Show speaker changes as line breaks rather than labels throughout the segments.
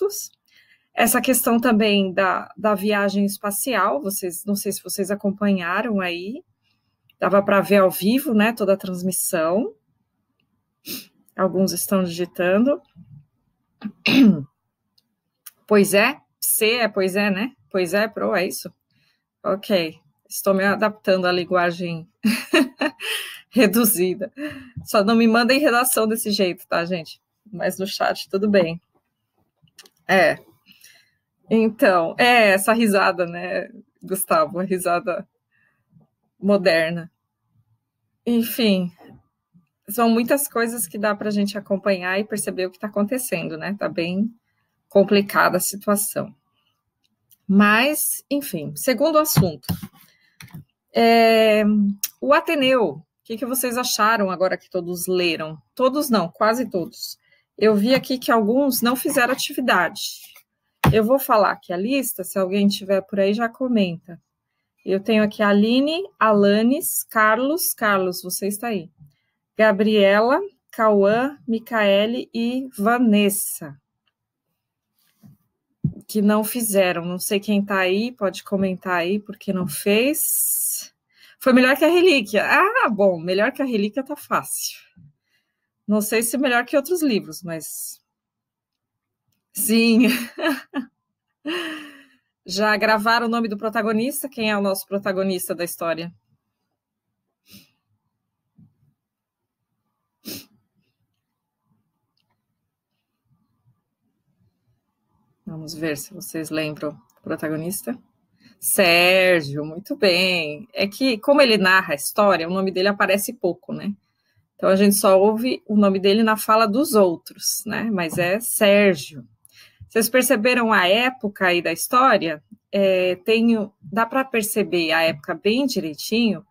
textos. Essa questão também da viagem espacial, não sei se vocês acompanharam aí, dava para ver ao vivo, né, toda a transmissão. Alguns estão digitando. Pois é, pois é, né? Pois é, pro, é isso? Ok, estou me adaptando à linguagem reduzida. Só não me mandem redação desse jeito, tá, gente? Mas no chat tudo bem. Então, essa risada, né, Gustavo? A risada moderna. Enfim, são muitas coisas que dá para a gente acompanhar e perceber o que está acontecendo, né? Tá bem complicada a situação. Mas, enfim, segundo assunto. O Ateneu, o que vocês acharam agora que todos leram? Todos não, quase todos. Eu vi aqui que alguns não fizeram atividade. Eu vou falar aqui a lista, se alguém tiver por aí já comenta. Eu tenho aqui a Aline, Alanes, Carlos, você está aí. Gabriela, Cauã, Micaele e Vanessa, que não fizeram. Não sei quem está aí, pode comentar aí, porque não fez. Foi melhor que a Relíquia. Ah, bom, melhor que a Relíquia tá fácil. Não sei se melhor que outros livros, mas... Sim. Já gravaram o nome do protagonista? Quem é o nosso protagonista da história? Vamos ver se vocês lembram o protagonista. Sérgio, muito bem. É que, como ele narra a história, o nome dele aparece pouco, né? Então, a gente só ouve o nome dele na fala dos outros, né? Mas é Sérgio. Vocês perceberam a época aí da história? Dá para perceber a época bem direitinho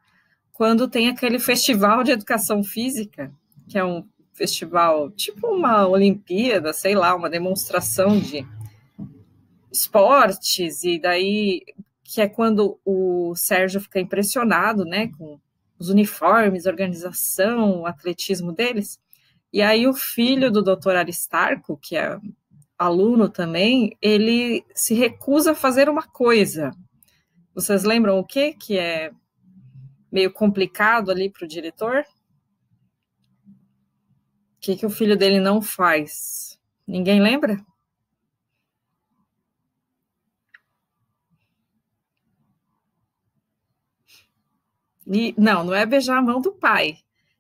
quando tem aquele festival de educação física, que é um festival tipo uma Olimpíada, sei lá, uma demonstração de esportes, e daí que é quando o Sérgio fica impressionado, né, com os uniformes, a organização, o atletismo deles. E aí o filho do Dr. Aristarco, que é aluno também, ele se recusa a fazer uma coisa. Vocês lembram o quê? Que é meio complicado ali para o diretor? O que o filho dele não faz? Ninguém lembra? E, não é beijar a mão do pai,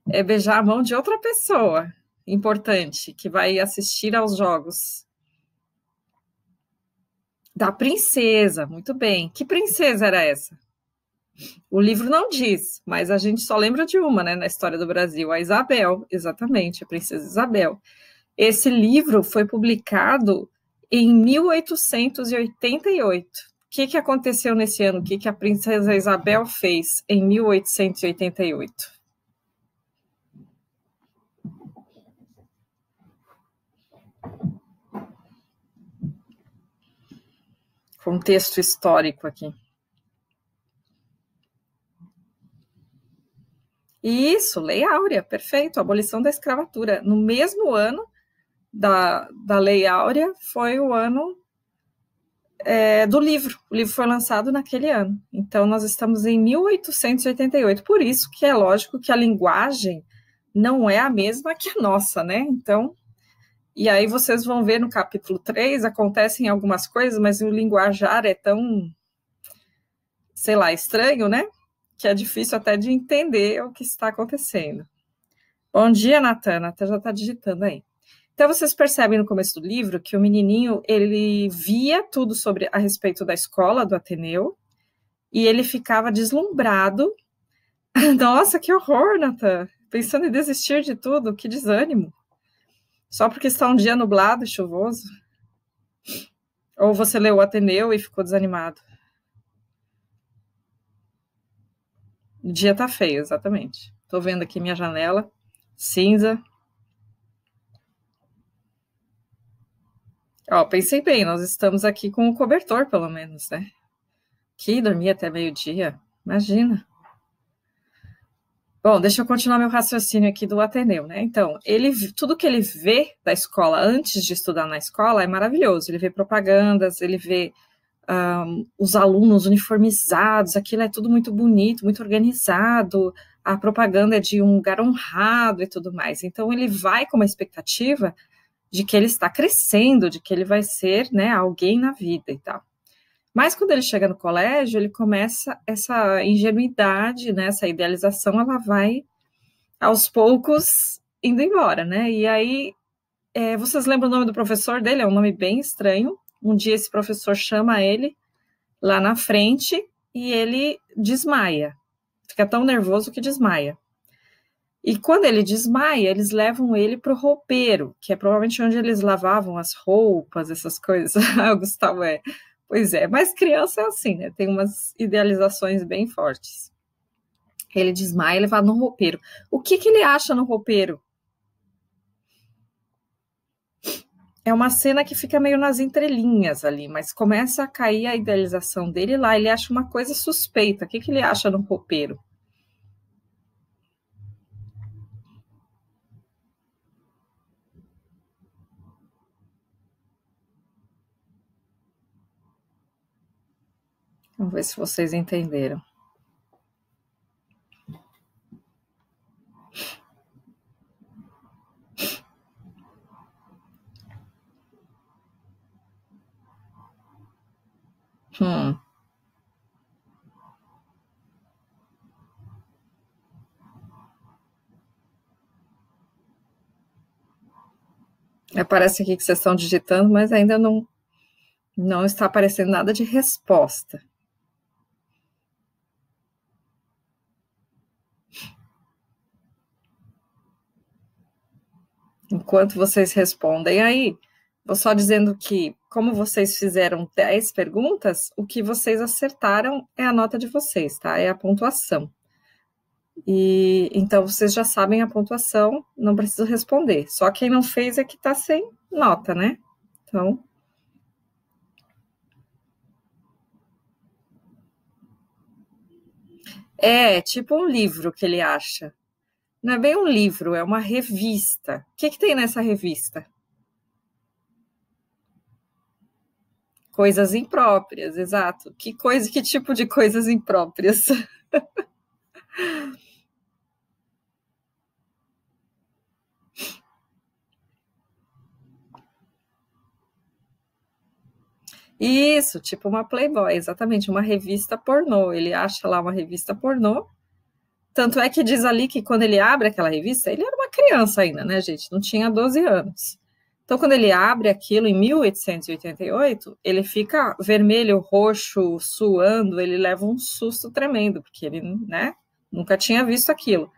é beijar a mão de outra pessoa importante que vai assistir aos jogos. Da princesa, muito bem. Que princesa era essa? O livro não diz, mas a gente só lembra de uma, né, na história do Brasil, a Isabel, exatamente, a princesa Isabel. Esse livro foi publicado em 1888. O que aconteceu nesse ano? O que a princesa Isabel fez em 1888? Contexto histórico aqui. Isso, Lei Áurea, perfeito, abolição da escravatura. No mesmo ano da Lei Áurea foi o ano do livro. O livro foi lançado naquele ano. Então, nós estamos em 1888. Por isso que é lógico que a linguagem não é a mesma que a nossa, né? Então, e aí vocês vão ver no capítulo 3, acontecem algumas coisas, mas o linguajar é tão, sei lá, estranho, né? Que é difícil até de entender o que está acontecendo. Bom dia, Natan. Natan já está digitando aí. Então, vocês percebem no começo do livro que o menininho, ele via tudo a respeito da escola, do Ateneu, e ele ficava deslumbrado. Nossa, que horror, Natan! Pensando em desistir de tudo, que desânimo. Só porque está um dia nublado e chuvoso? Ou você leu o Ateneu e ficou desanimado? O dia tá feio, exatamente. Tô vendo aqui minha janela, cinza. Ó, pensei bem, nós estamos aqui com o cobertor, pelo menos, né? Que dormir até meio-dia, imagina. Bom, deixa eu continuar meu raciocínio aqui do Ateneu, né? Então, tudo que ele vê da escola antes de estudar na escola é maravilhoso. Ele vê propagandas, ele vê os alunos uniformizados, aquilo é tudo muito bonito, muito organizado, a propaganda é de um lugar honrado e tudo mais. Então, ele vai com uma expectativa de que ele está crescendo, de que ele vai ser, né, alguém na vida e tal. Mas quando ele chega no colégio, ele começa essa ingenuidade, né, essa idealização, ela vai aos poucos indo embora, né? E aí, vocês lembram o nome do professor dele? É um nome bem estranho. Um dia esse professor chama ele lá na frente e ele desmaia. Fica tão nervoso que desmaia. E quando ele desmaia, eles levam ele para o roupeiro, que é provavelmente onde eles lavavam as roupas, essas coisas. Ah, o Gustavo Pois é, mas criança é assim, né? Tem umas idealizações bem fortes. Ele desmaia e é levado no roupeiro. O que ele acha no roupeiro? É uma cena que fica meio nas entrelinhas ali, mas começa a cair a idealização dele lá. Ele acha uma coisa suspeita. O que ele acha no roupeiro? Vamos ver se vocês entenderam. Aparece aqui que vocês estão digitando, mas ainda não está aparecendo nada de resposta. Enquanto vocês respondem aí, vou só dizendo que, como vocês fizeram 10 perguntas, o que vocês acertaram é a nota de vocês, tá? É a pontuação. E então vocês já sabem a pontuação, não preciso responder. Só quem não fez é que está sem nota, né? Então. É tipo um livro que ele acha. Não é bem um livro, é uma revista. O que tem nessa revista? Coisas impróprias, exato. Que tipo de coisas impróprias? Isso, tipo uma Playboy, exatamente, uma revista pornô. Ele acha lá uma revista pornô. Tanto é que diz ali que quando ele abre aquela revista, ele era uma criança ainda, né, gente? Não tinha 12 anos. Então, quando ele abre aquilo em 1888, ele fica vermelho, roxo, suando, ele leva um susto tremendo, porque ele, né, nunca tinha visto aquilo.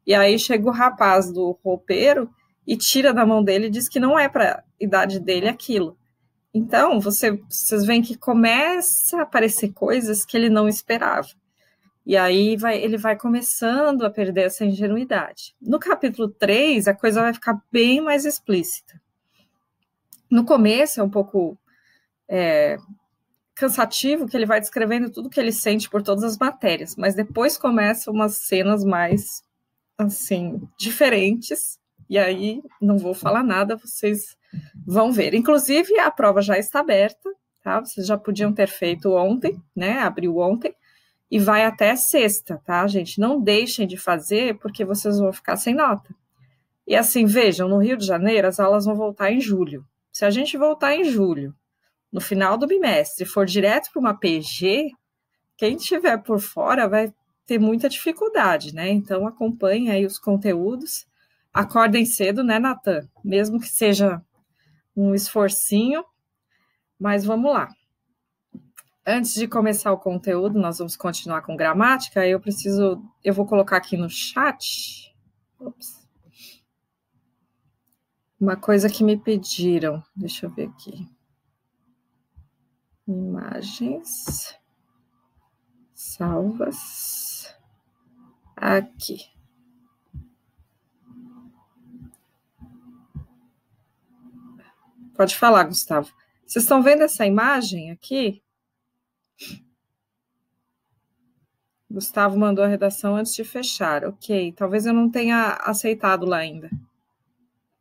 E aí chega o rapaz do roupeiro e tira da mão dele e diz que não é para a idade dele aquilo. Então, vocês veem que começa a aparecer coisas que ele não esperava. E aí ele vai começando a perder essa ingenuidade. No capítulo 3, a coisa vai ficar bem mais explícita. No começo é um pouco cansativo, que ele vai descrevendo tudo que ele sente por todas as matérias, mas depois começam umas cenas mais, assim, diferentes, e aí não vou falar nada, vocês vão ver. Inclusive, a prova já está aberta, tá? Vocês já podiam ter feito ontem, né? Abriu ontem, e vai até sexta, tá, gente? Não deixem de fazer, porque vocês vão ficar sem nota. E assim, vejam, no Rio de Janeiro, as aulas vão voltar em julho. Se a gente voltar em julho, no final do bimestre, for direto para uma PG, quem estiver por fora vai ter muita dificuldade, né? Então, acompanhem aí os conteúdos. Acordem cedo, né, Natan? Mesmo que seja um esforcinho, mas vamos lá. Antes de começar o conteúdo, nós vamos continuar com gramática. Eu vou colocar aqui no chat. Ops. Uma coisa que me pediram. Deixa eu ver aqui. Imagens. Salvas. Aqui. Pode falar, Gustavo. Vocês estão vendo essa imagem aqui? Gustavo mandou a redação antes de fechar. Ok, talvez eu não tenha aceitado lá ainda.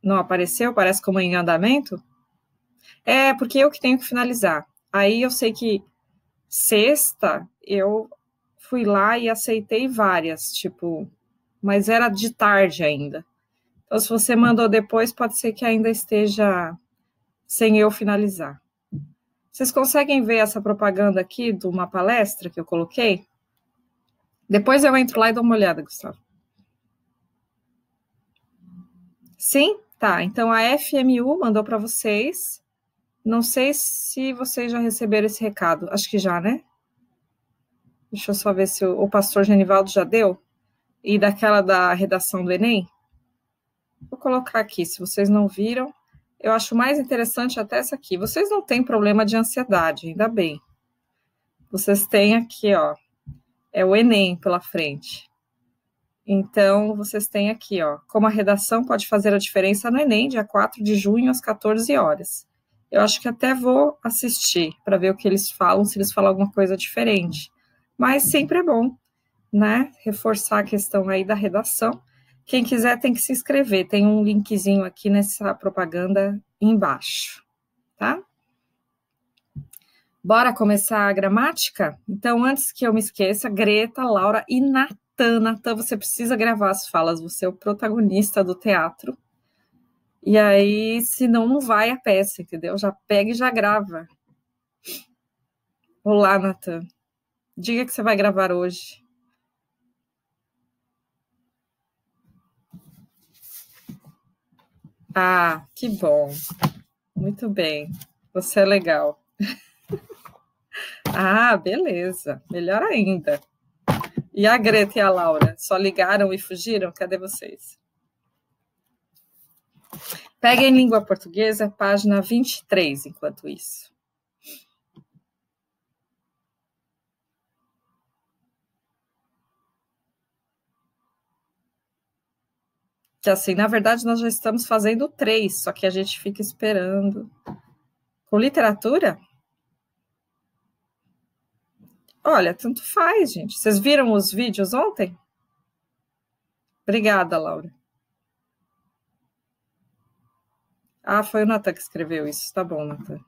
Não apareceu? Parece como em andamento? É, porque eu que tenho que finalizar. Aí eu sei que sexta eu fui lá e aceitei várias, tipo, mas era de tarde ainda. Então, se você mandou depois, pode ser que ainda esteja sem eu finalizar. Vocês conseguem ver essa propaganda aqui de uma palestra que eu coloquei? Depois eu entro lá e dou uma olhada, Gustavo. Sim? Tá. Então a FMU mandou para vocês. Não sei se vocês já receberam esse recado. Acho que já, né? Deixa eu só ver se o pastor Genivaldo já deu. E daquela da redação do Enem. Vou colocar aqui, se vocês não viram. Eu acho mais interessante até essa aqui. Vocês não têm problema de ansiedade, ainda bem. Vocês têm aqui, ó. É o Enem pela frente. Então, vocês têm aqui, ó, como a redação pode fazer a diferença no Enem, dia 4 de junho, às 14 horas. Eu acho que até vou assistir para ver o que eles falam, se eles falam alguma coisa diferente. Mas sempre é bom, né? Reforçar a questão aí da redação. Quem quiser tem que se inscrever. Tem um linkzinho aqui nessa propaganda embaixo, tá? Bora começar a gramática? Então, antes que eu me esqueça, Greta, Laura e Natan, você precisa gravar as falas, você é o protagonista do teatro. E aí, senão não vai a peça, entendeu? Já pega e já grava. Olá, Natan. Diga que você vai gravar hoje. Ah, que bom. Muito bem. Você é legal. Ah, beleza. Melhor ainda. E a Greta e a Laura? Só ligaram e fugiram? Cadê vocês? Peguem língua portuguesa, página 23, enquanto isso. Que assim, na verdade, nós já estamos fazendo 3, só que a gente fica esperando. Com literatura? Olha, tanto faz, gente. Vocês viram os vídeos ontem? Obrigada, Laura. Ah, foi o Natan que escreveu isso. Tá bom, Natan.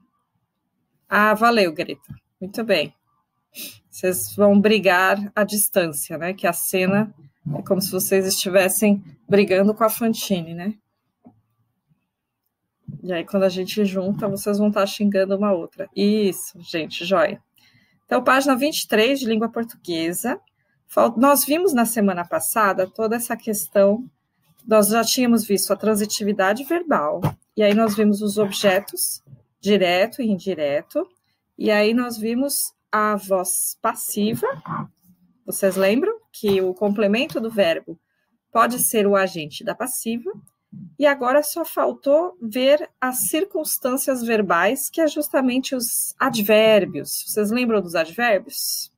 Ah, valeu, Greta. Muito bem. Vocês vão brigar à distância, né? Que a cena é como se vocês estivessem brigando com a Fantine, né? E aí, quando a gente junta, vocês vão estar xingando uma outra. Isso, gente, joia. Então, página 23 de língua portuguesa. Nós vimos na semana passada toda essa questão, nós já tínhamos visto a transitividade verbal, e aí nós vimos os objetos, direto e indireto, e aí nós vimos a voz passiva. Vocês lembram que o complemento do verbo pode ser o agente da passiva, e agora só faltou ver as circunstâncias verbais, que é justamente os advérbios. Vocês lembram dos advérbios?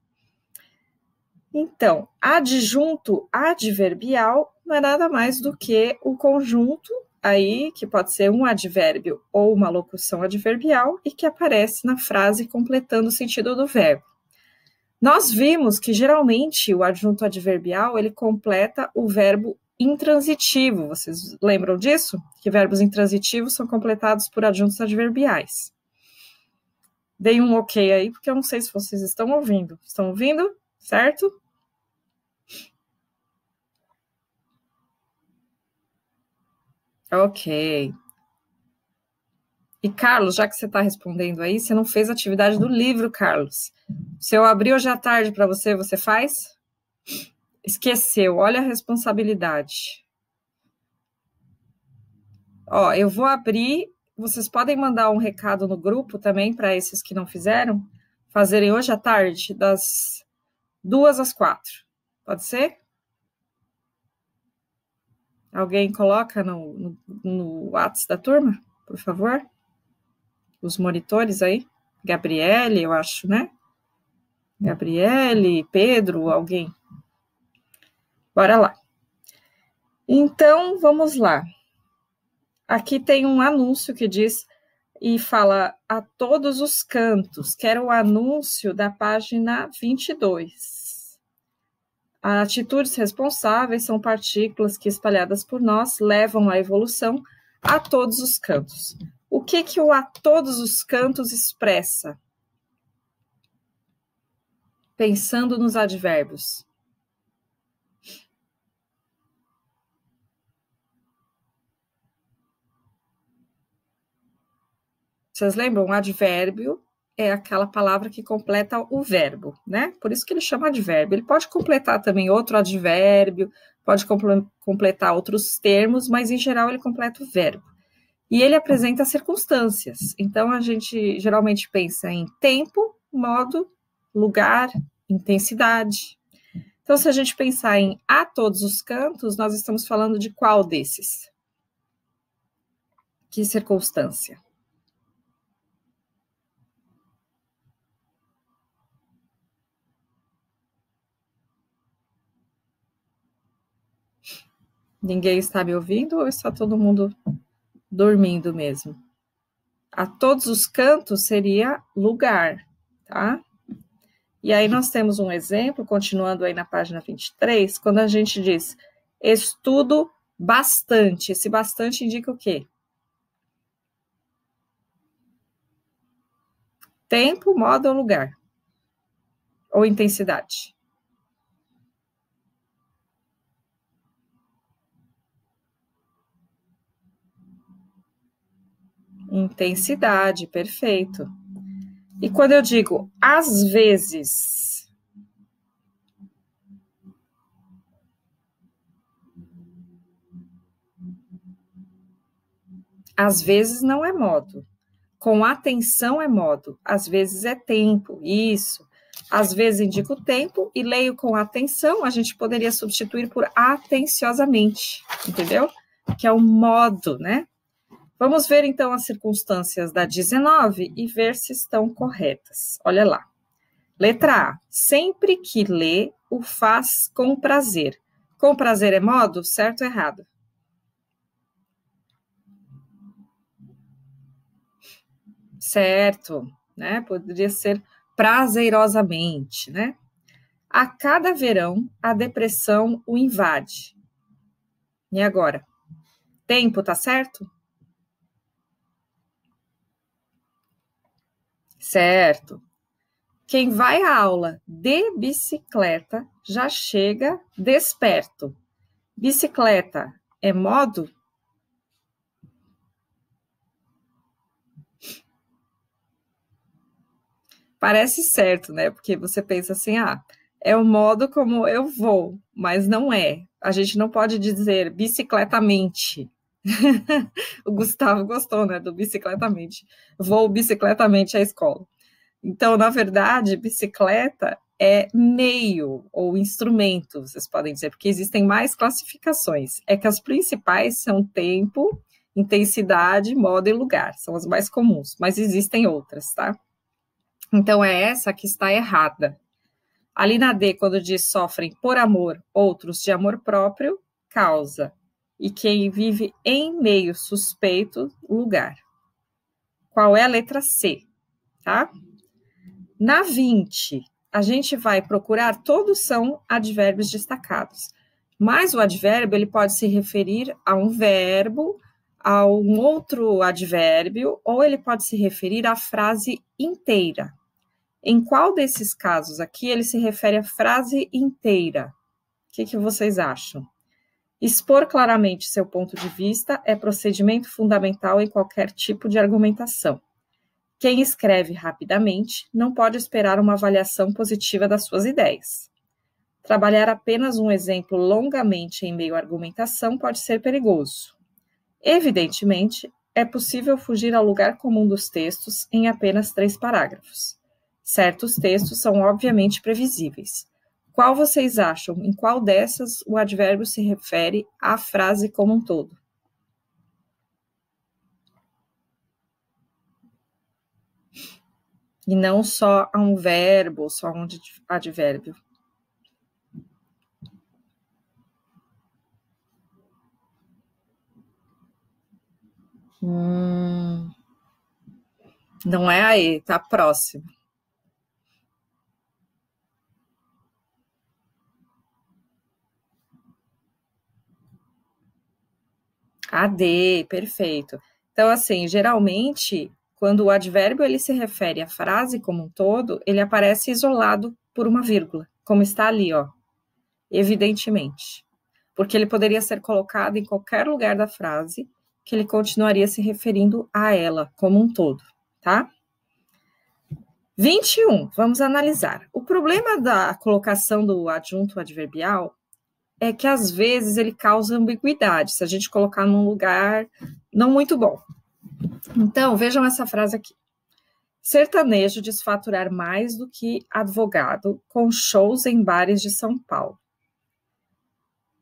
Então, adjunto adverbial não é nada mais do que o conjunto aí, que pode ser um advérbio ou uma locução adverbial, e que aparece na frase completando o sentido do verbo. Nós vimos que, geralmente, o adjunto adverbial, ele completa o verbo intransitivo. Vocês lembram disso? Que verbos intransitivos são completados por adjuntos adverbiais. Dei um ok aí, porque eu não sei se vocês estão ouvindo. Estão ouvindo? Certo? Ok. E, Carlos, já que você está respondendo aí, você não fez a atividade do livro, Carlos. Se eu abrir hoje à tarde para você, você faz? Esqueceu, olha a responsabilidade. Ó, eu vou abrir, vocês podem mandar um recado no grupo também para esses que não fizeram, fazerem hoje à tarde, das 2 às 4. Pode ser? Alguém coloca no WhatsApp da turma, por favor? Os monitores aí? Gabriele, eu acho, né? Gabriele, Pedro, alguém. Bora lá. Então, vamos lá. Aqui tem um anúncio que diz e fala a todos os cantos, que era o anúncio da página 22. Atitudes responsáveis são partículas que, espalhadas por nós, levam a evolução a todos os cantos. O que o a todos os cantos expressa? Pensando nos advérbios. Vocês lembram? Advérbio é aquela palavra que completa o verbo, né? Por isso que ele chama advérbio. Ele pode completar também outro advérbio, pode completar outros termos, mas em geral ele completa o verbo. E ele apresenta circunstâncias. Então a gente geralmente pensa em tempo, modo, lugar, intensidade. Então, se a gente pensar em a todos os cantos, nós estamos falando de qual desses? Que circunstância? Ninguém está me ouvindo ou está todo mundo dormindo mesmo? A todos os cantos seria lugar, tá? E aí nós temos um exemplo, continuando aí na página 23, quando a gente diz estudo bastante. Esse bastante indica o quê? Tempo, modo ou lugar? Ou intensidade? Intensidade, perfeito. E quando eu digo às vezes, às vezes não é modo. Com atenção é modo. Às vezes é tempo, isso. Às vezes indica o tempo e leio com atenção, a gente poderia substituir por atenciosamente, entendeu? Que é o modo, né? Vamos ver então as circunstâncias da 19 e ver se estão corretas. Olha lá. Letra A. Sempre que lê, o faz com prazer. Com prazer é modo? Certo ou errado? Certo, né? Poderia ser prazerosamente, né? A cada verão, a depressão o invade. E agora? Tempo, tá certo? Certo. Quem vai à aula de bicicleta já chega desperto. Bicicleta é modo? Parece certo, né? Porque você pensa assim, é o modo como eu vou, mas não é. A gente não pode dizer bicicletamente. O Gustavo gostou, né, do bicicletamente. Vou bicicletamente à escola. Então, na verdade, bicicleta é meio ou instrumento, vocês podem dizer, porque existem mais classificações. É que as principais são tempo, intensidade, modo e lugar. São as mais comuns, mas existem outras, tá? Então, é essa que está errada. Ali na D, quando diz sofrem por amor, outros de amor próprio, causa. E quem vive em meio suspeito, lugar. Qual é a letra C? Tá? Na 20, a gente vai procurar, todos são advérbios destacados. Mas o advérbio, ele pode se referir a um verbo, a um outro advérbio, ou ele pode se referir à frase inteira. Em qual desses casos aqui ele se refere à frase inteira? O que vocês acham? Expor claramente seu ponto de vista é procedimento fundamental em qualquer tipo de argumentação. Quem escreve rapidamente não pode esperar uma avaliação positiva das suas ideias. Trabalhar apenas um exemplo longamente em meio à argumentação pode ser perigoso. Evidentemente, é possível fugir ao lugar comum dos textos em apenas 3 parágrafos. Certos textos são obviamente previsíveis. Qual vocês acham? Em qual dessas o advérbio se refere à frase como um todo? E não só a um verbo, só a um advérbio. Não é aí, tá próximo. AD, perfeito. Então, assim, geralmente, quando o advérbio ele se refere à frase como um todo, ele aparece isolado por uma vírgula, como está ali, ó, evidentemente. Porque ele poderia ser colocado em qualquer lugar da frase, que ele continuaria se referindo a ela como um todo, tá? 21, vamos analisar. O problema da colocação do adjunto adverbial é que, às vezes, ele causa ambiguidade, se a gente colocar num lugar não muito bom. Então, vejam essa frase aqui. Sertanejo diz faturar mais do que advogado com shows em bares de São Paulo.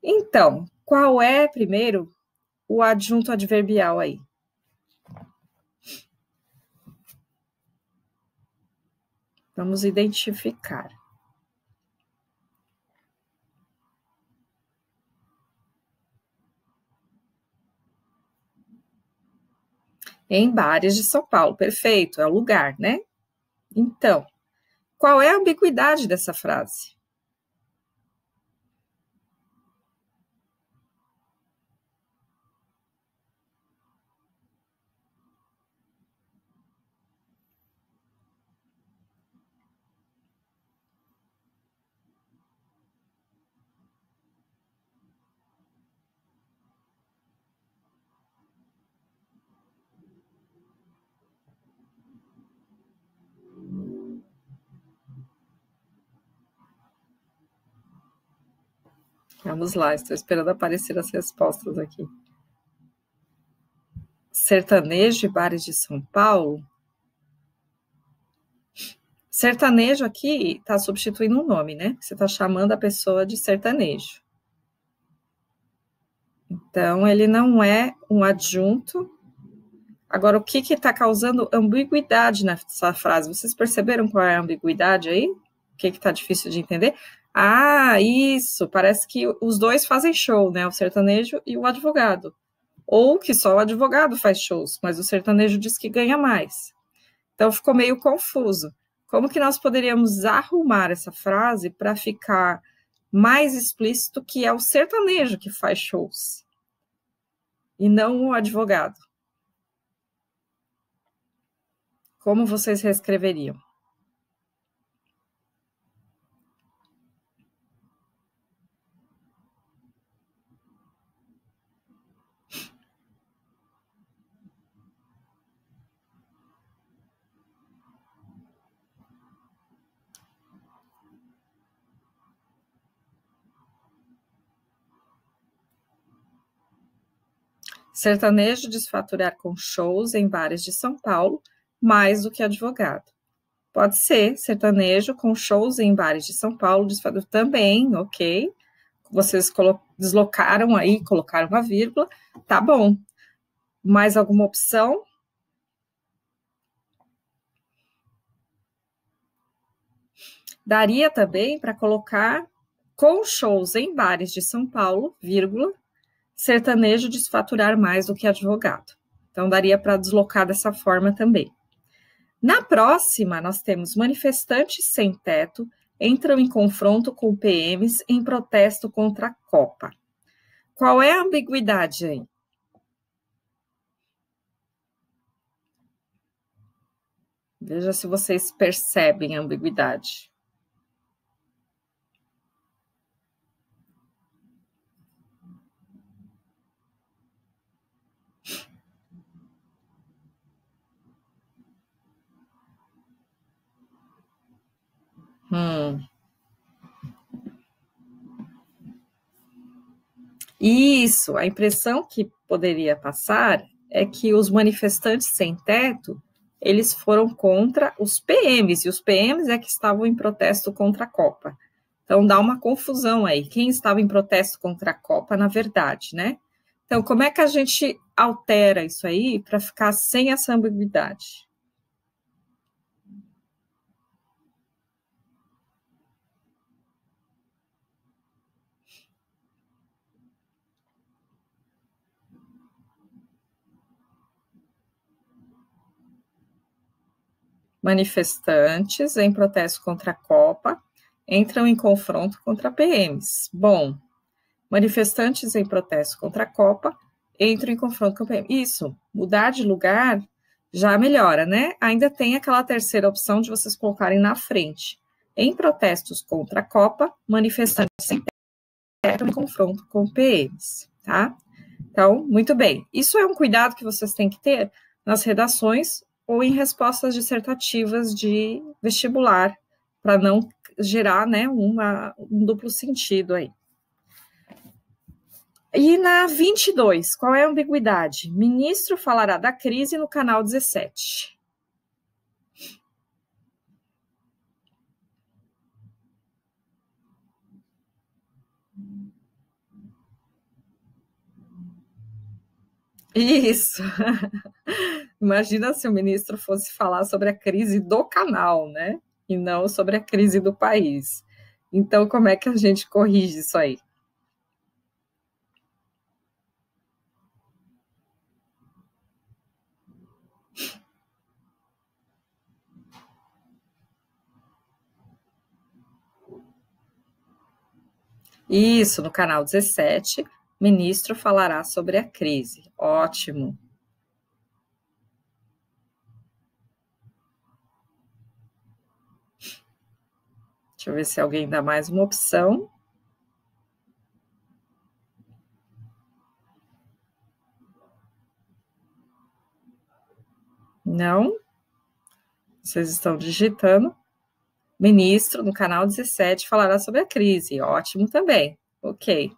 Então, qual é, primeiro, o adjunto adverbial aí? Vamos identificar. Em bares de São Paulo, perfeito, é o lugar, né? Então, qual é a ambiguidade dessa frase? Vamos lá, estou esperando aparecer as respostas aqui. Sertanejo e bares de São Paulo. Sertanejo aqui está substituindo um nome, né? Você está chamando a pessoa de sertanejo. Então, ele não é um adjunto. Agora, o que está causando ambiguidade nessa frase? Vocês perceberam qual é a ambiguidade aí? O que está difícil de entender? Ah, isso! Parece que os dois fazem show, né? O sertanejo e o advogado. Ou que só o advogado faz shows, mas o sertanejo diz que ganha mais. Então, ficou meio confuso. Como que nós poderíamos arrumar essa frase para ficar mais explícito que é o sertanejo que faz shows e não o advogado? Como vocês reescreveriam? Sertanejo diz faturar com shows em bares de São Paulo mais do que advogado. Pode ser sertanejo com shows em bares de São Paulo diz faturar também, ok. Vocês deslocaram aí, colocaram uma vírgula, tá bom. Mais alguma opção? Daria também para colocar com shows em bares de São Paulo, vírgula, sertanejo diz faturar mais do que advogado. Então, daria para deslocar dessa forma também. Na próxima, nós temos manifestantes sem teto entram em confronto com PMs em protesto contra a Copa. Qual é a ambiguidade aí? Veja se vocês percebem a ambiguidade. Isso, a impressão que poderia passar é que os manifestantes sem teto, eles foram contra os PMs, e os PMs é que estavam em protesto contra a Copa. Então, dá uma confusão aí. Quem estava em protesto contra a Copa, na verdade, né? Então, como é que a gente altera isso aí para ficar sem essa ambiguidade? Manifestantes em protesto contra a Copa entram em confronto contra PMs. Bom, manifestantes em protesto contra a Copa entram em confronto com o PM. Isso, mudar de lugar já melhora, né? Ainda tem aquela terceira opção de vocês colocarem na frente. Em protestos contra a Copa, manifestantes entram em confronto com PMs, tá? Então, muito bem. Isso é um cuidado que vocês têm que ter nas redações ou em respostas dissertativas de vestibular, para não gerar, né, um duplo sentido aí. E na 22, qual é a ambiguidade? Ministro falará da crise no canal 17. Isso. Imagina se o ministro fosse falar sobre a crise do canal, né? E não sobre a crise do país. Então, como é que a gente corrige isso aí? Isso, no canal 17, ministro falará sobre a crise. Ótimo. Deixa eu ver se alguém dá mais uma opção. Não? Vocês estão digitando. Ministro, no canal 17, falará sobre a crise. Ótimo também. Ok.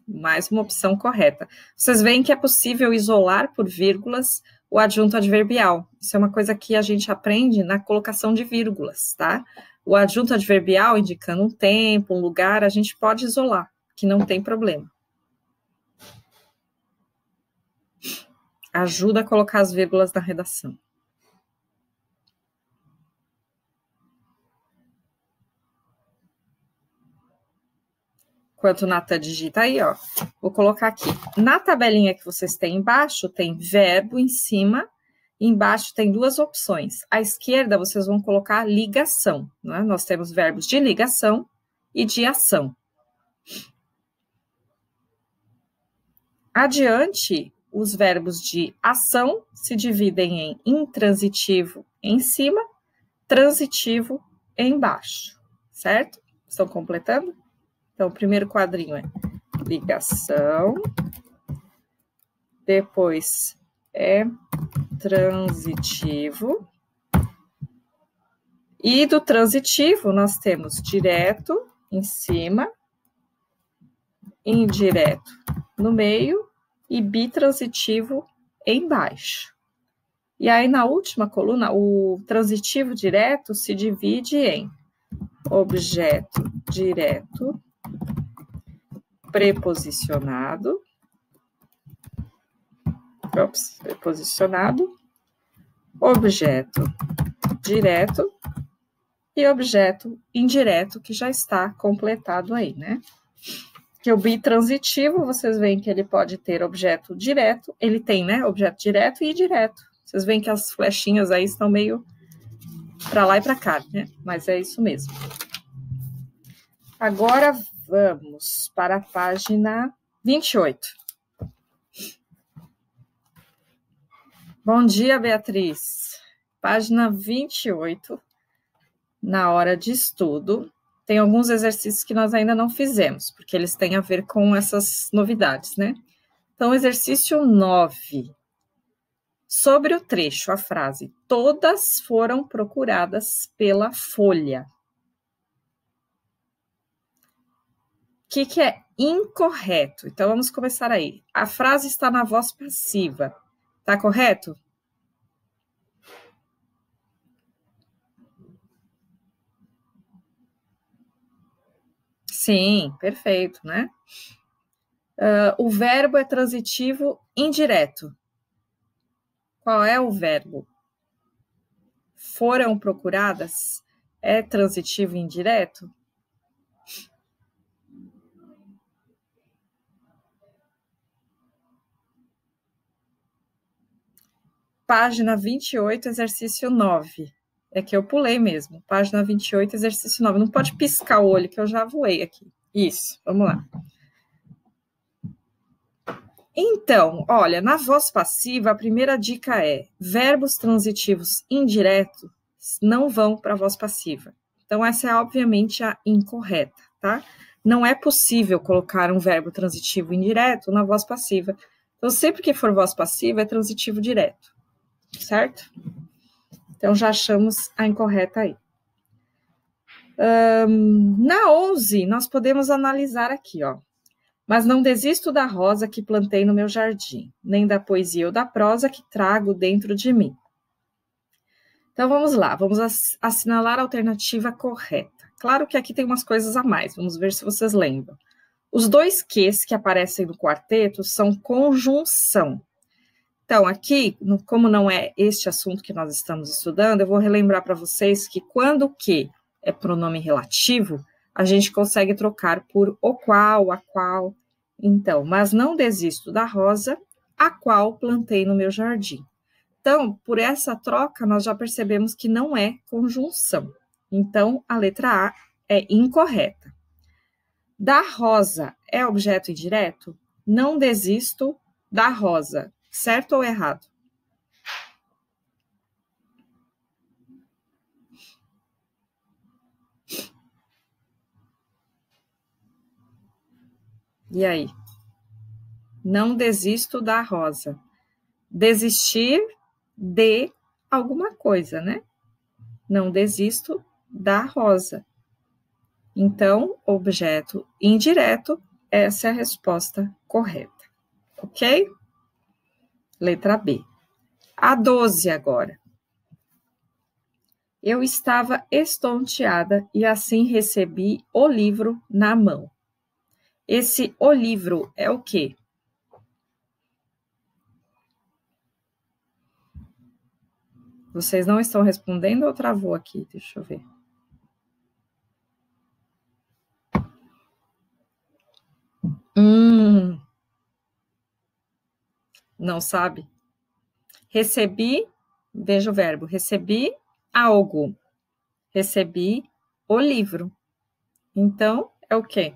Mais uma opção correta. Vocês veem que é possível isolar por vírgulas o adjunto adverbial. Isso é uma coisa que a gente aprende na colocação de vírgulas, tá? O adjunto adverbial, indicando um tempo, um lugar, a gente pode isolar, que não tem problema. Ajuda a colocar as vírgulas na redação. Enquanto o Natan digita aí, ó, vou colocar aqui. Na tabelinha que vocês têm embaixo, tem verbo em cima, e embaixo tem duas opções. À esquerda, vocês vão colocar ligação, né? Nós temos verbos de ligação e de ação. Adiante, os verbos de ação se dividem em intransitivo em cima, transitivo embaixo, certo? Estão completando? Então, o primeiro quadrinho é ligação, depois é transitivo, e do transitivo nós temos direto em cima, indireto no meio e bitransitivo embaixo. E aí, na última coluna, o transitivo direto se divide em objeto direto preposicionado, objeto direto e objeto indireto, que já está completado aí, né? Que o bitransitivo, vocês veem que ele pode ter objeto direto, ele tem, né, objeto direto e indireto. Vocês veem que as flechinhas aí estão meio para lá e para cá, né? Mas é isso mesmo. Agora vamos para a página 28. Bom dia, Beatriz. Página 28, na hora de estudo, tem alguns exercícios que nós ainda não fizemos, porque eles têm a ver com essas novidades, né? Então, exercício 9. Sobre o trecho, a frase, todas foram procuradas pela Folha. O que é incorreto? Então, vamos começar aí. A frase está na voz passiva. Tá correto? Sim, perfeito, né? O verbo é transitivo indireto. Qual é o verbo? Foram procuradas é transitivo indireto? Página 28, exercício 9. É que eu pulei mesmo. Página 28, exercício 9. Não pode piscar o olho, que eu já voei aqui. Isso, vamos lá. Então, olha, na voz passiva, a primeira dica é: verbos transitivos indiretos não vão para a voz passiva. Então, essa é obviamente a incorreta, tá? Não é possível colocar um verbo transitivo indireto na voz passiva. Então, sempre que for voz passiva, é transitivo direto, certo? Então, já achamos a incorreta aí. Na 11, nós podemos analisar aqui, ó. Mas não desisto da rosa que plantei no meu jardim, nem da poesia ou da prosa que trago dentro de mim. Então, vamos lá, vamos assinalar a alternativa correta. Claro que aqui tem umas coisas a mais, vamos ver se vocês lembram. Os dois ques que aparecem no quarteto são conjunção. Então, aqui, como não é este assunto que nós estamos estudando, eu vou relembrar para vocês que quando o que é pronome relativo, a gente consegue trocar por o qual, a qual. Então, mas não desisto da rosa, a qual plantei no meu jardim. Então, por essa troca, nós já percebemos que não é conjunção. Então, a letra A é incorreta. Da rosa é objeto indireto? Não desisto da rosa. Certo ou errado? E aí? Não desisto da rosa. Desistir de alguma coisa, né? Não desisto da rosa. Então, objeto indireto, essa é a resposta correta. Ok? Letra B. A 12 agora. Eu estava estonteada e assim recebi o livro na mão. Esse o livro é o quê? Vocês não estão respondendo ou travou aqui? Deixa eu ver. Não sabe? Recebi, veja o verbo, recebi algo. Recebi o livro. Então, é o quê?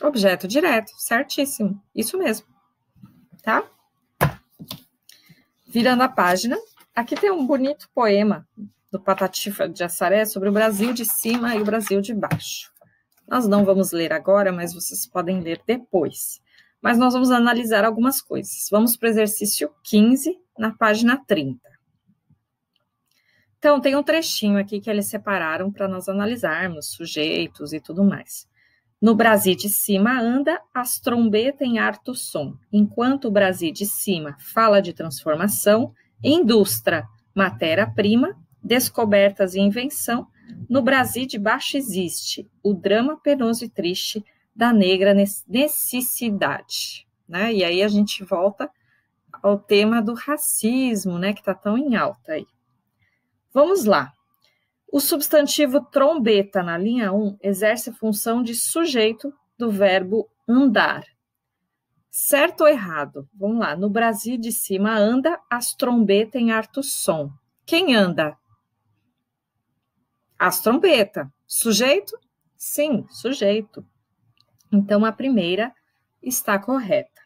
Objeto direto, certíssimo. Isso mesmo, tá? Virando a página, aqui tem um bonito poema do Patativa de Assaré sobre o Brasil de cima e o Brasil de baixo. Nós não vamos ler agora, mas vocês podem ler depois. Mas nós vamos analisar algumas coisas. Vamos para o exercício 15, na página 30. Então, tem um trechinho aqui que eles separaram para nós analisarmos sujeitos e tudo mais. No Brasil de cima anda, as trombetas em harto som. Enquanto o Brasil de cima fala de transformação, indústria, matéria-prima, descobertas e invenção, no Brasil de baixo existe o drama penoso e triste da negra necessidade. Né? E aí a gente volta ao tema do racismo, né, que está tão em alta aí. Vamos lá. O substantivo trombeta, na linha 1, exerce a função de sujeito do verbo andar. Certo ou errado? Vamos lá. No Brasil de cima anda, as trombetas em harto som. Quem anda? As trombetas. Sujeito? Sim, sujeito. Então, a primeira está correta.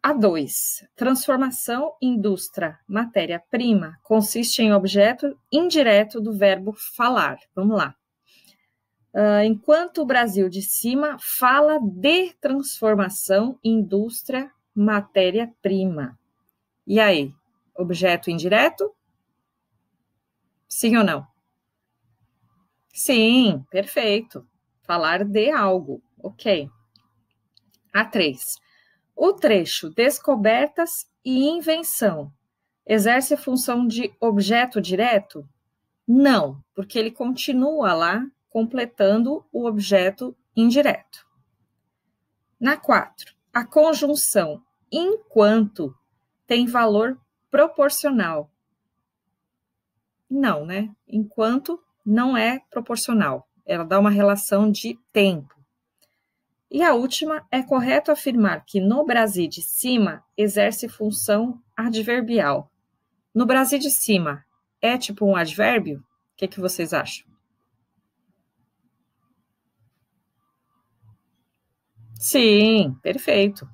A 2. Transformação, indústria, matéria-prima, consiste em objeto indireto do verbo falar. Vamos lá. Enquanto o Brasil de cima fala de transformação, indústria, matéria-prima. E aí? Objeto indireto? Sim ou não? Sim, perfeito. Falar de algo. Ok. A 3. O trecho descobertas e invenção exerce a função de objeto direto? Não, porque ele continua lá completando o objeto indireto. Na 4, a conjunção enquanto tem valor proporcional. Não, né? Enquanto não é proporcional. Ela dá uma relação de tempo. E a última, é correto afirmar que no Brasil de cima exerce função adverbial. No Brasil de cima, é tipo um advérbio? O que vocês acham? Sim, perfeito.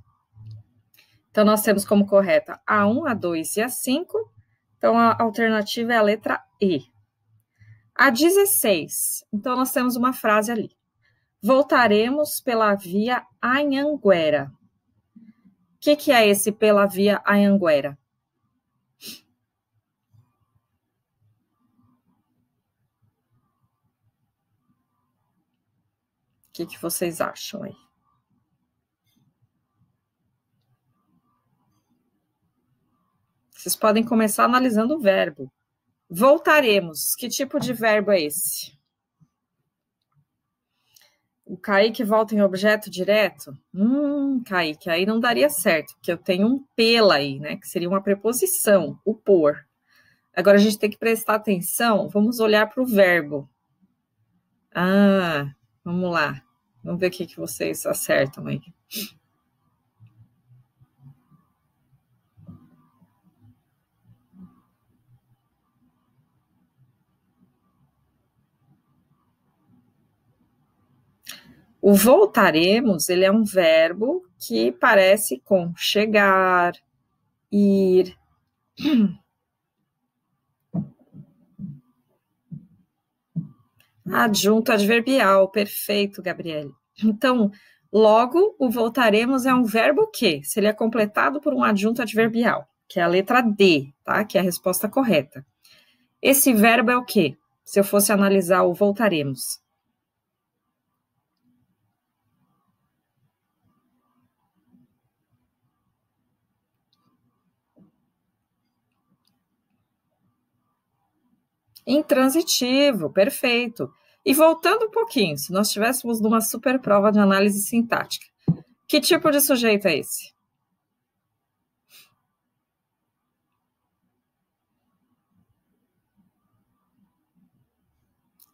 Então, nós temos como correta a 1, a 2 e a 5. Então, a alternativa é a letra E. A 16. Então, nós temos uma frase ali. Voltaremos pela via Anhanguera. O que é esse pela via Anhanguera? O que vocês acham aí? Vocês podem começar analisando o verbo. Voltaremos. Que tipo de verbo é esse? O Kaique volta em objeto direto? Kaique, aí não daria certo, porque eu tenho um pela aí, né? Que seria uma preposição, o por. Agora a gente tem que prestar atenção, vamos olhar para o verbo. Vamos lá. Vamos ver o que vocês acertam aí. O voltaremos, ele é um verbo que parece com chegar, ir. Adjunto adverbial, perfeito, Gabriele. Então, logo, o voltaremos é um verbo que, se ele é completado por um adjunto adverbial, que é a letra D, tá? Que é a resposta correta. Esse verbo é o quê? Se eu fosse analisar o voltaremos. Intransitivo, perfeito. E voltando um pouquinho, se nós estivéssemos numa super prova de análise sintática, que tipo de sujeito é esse?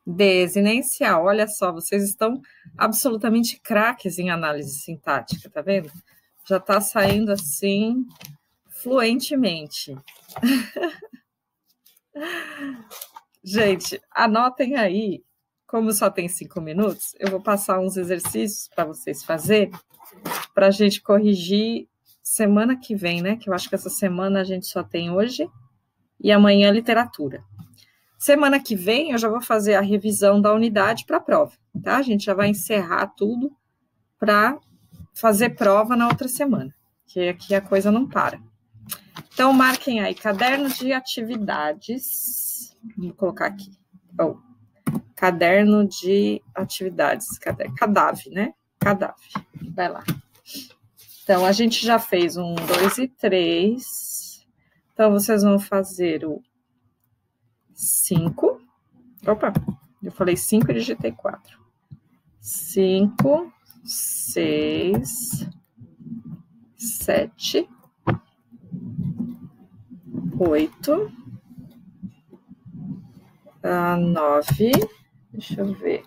Desinencial. Olha só, vocês estão absolutamente craques em análise sintática, tá vendo? Já está saindo assim fluentemente. Gente, anotem aí, como só tem 5 minutos, eu vou passar uns exercícios para vocês fazerem, para a gente corrigir semana que vem, né? Que eu acho que essa semana a gente só tem hoje e amanhã literatura. Semana que vem eu já vou fazer a revisão da unidade para a prova, tá? A gente já vai encerrar tudo para fazer prova na outra semana, que aqui a coisa não para. Então, marquem aí, caderno de atividades. Vamos colocar aqui. Caderno de atividades. Cadave, né? Cadave. Vai lá. Então, a gente já fez 1, 2 e 3. Então, vocês vão fazer o 5. Opa, eu falei 5 e digitei 4. 5, 6, 7, 8, 9, deixa eu ver,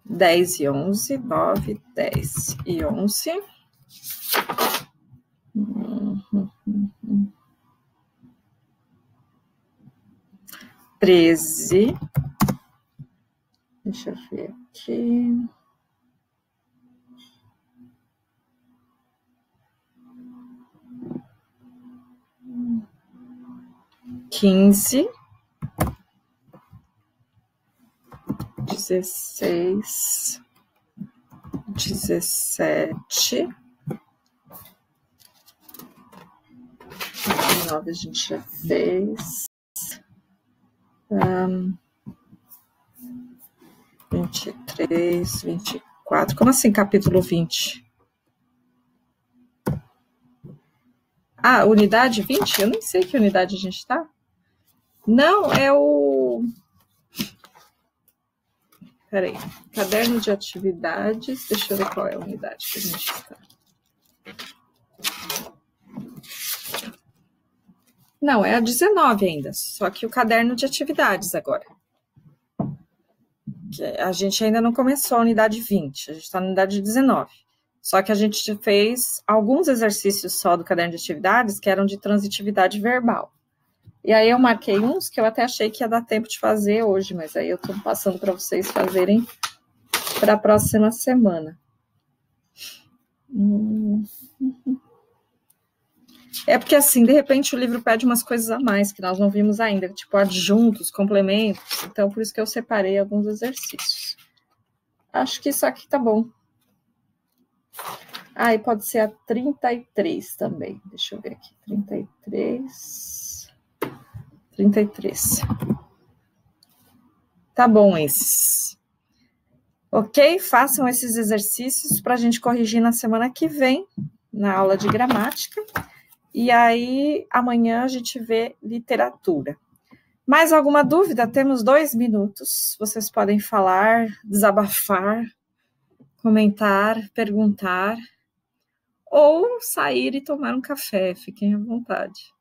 10 e 11, 9, 10 e 11. 13. Deixa eu ver aqui. 15. 16. 17. 19 a gente já fez. 23, 24. Como assim, capítulo 20? Unidade 20? Eu nem sei que unidade a gente está. Não, é o... Peraí. Caderno de atividades. Deixa eu ver qual é a unidade que a gente está. Não, é a 19 ainda. Só que o caderno de atividades agora. A gente ainda não começou a unidade 20. A gente está na unidade 19. Só que a gente fez alguns exercícios só do caderno de atividades que eram de transitividade verbal. E aí eu marquei uns que eu até achei que ia dar tempo de fazer hoje, mas aí eu estou passando para vocês fazerem para a próxima semana. É porque, assim, de repente o livro pede umas coisas a mais que nós não vimos ainda, tipo adjuntos, complementos. Então, por isso que eu separei alguns exercícios. Acho que isso aqui tá bom. E pode ser a 33 também. Deixa eu ver aqui. 33. Tá bom esses. Ok? Façam esses exercícios para a gente corrigir na semana que vem, na aula de gramática. E aí, amanhã a gente vê literatura. Mais alguma dúvida? Temos 2 minutos. Vocês podem falar, desabafar, comentar, perguntar, ou sair e tomar um café. Fiquem à vontade.